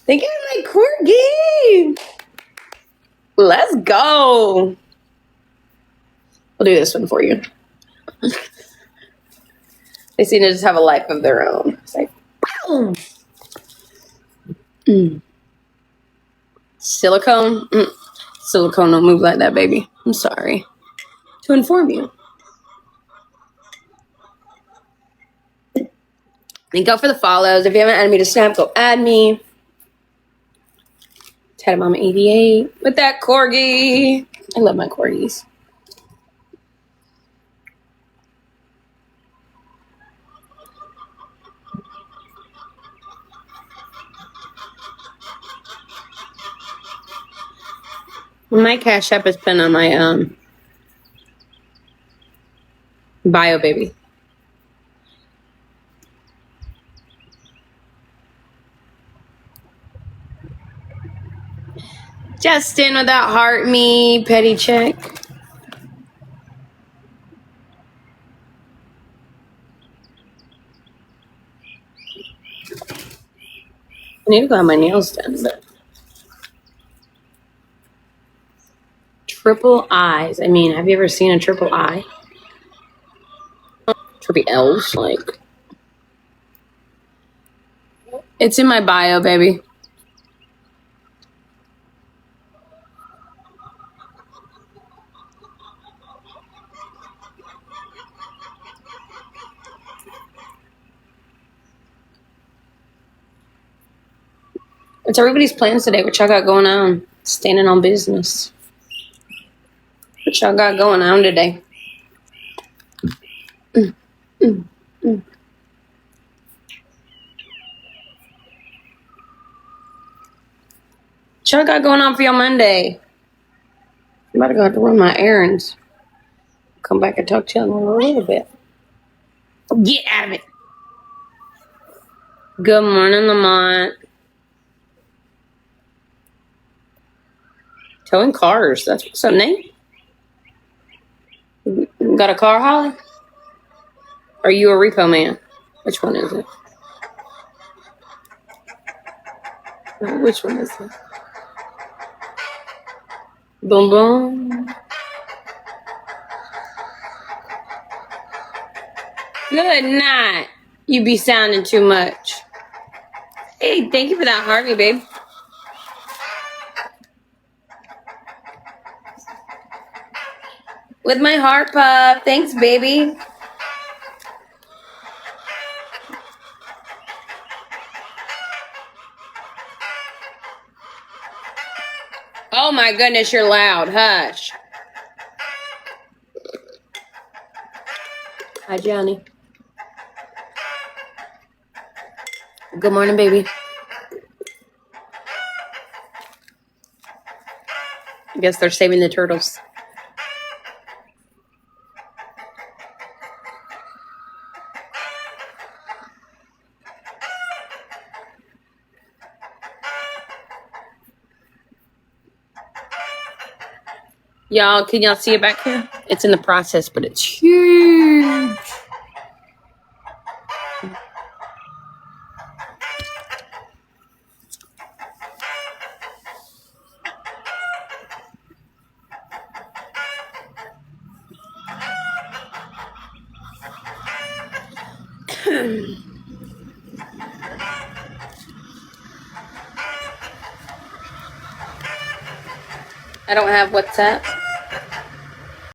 They got my corgi. Let's go. We'll do this one for you. They seem to just have a life of their own. It's like, boom. Silicone? Silicone don't move like that, baby. I'm sorry to inform you. And go for the follows. If you haven't added me to Snap, go add me. Ted Mama 88 with that corgi. I love my corgis. My Cash App is pinned on my bio, baby. Justin with that heart me petty check. I need to go have my nails done, but triple eyes. I mean, have you ever seen a triple eye? Triple L's, like. It's in my bio, baby. What's everybody's plans today? What y'all got going on? Standing on business. What y'all got going on today? What y'all got going on for your Monday? I'm about to go have to run my errands. Come back and talk to y'all in a little bit. Get out of it. Good morning, Lamont. Towing cars. That's what's up, Nate. Got a car, Holly? Are you a repo man? Which one is it? Which one is it? Boom, boom. Good night. You be sounding too much. Hey, thank you for that Harvey, babe. With my heart puff. Thanks, baby. Oh my goodness, you're loud. Hush. Hi, Johnny. Good morning, baby. I guess they're saving the turtles. Y'all, can y'all see it back here? It's in the process, but it's huge. I don't have WhatsApp.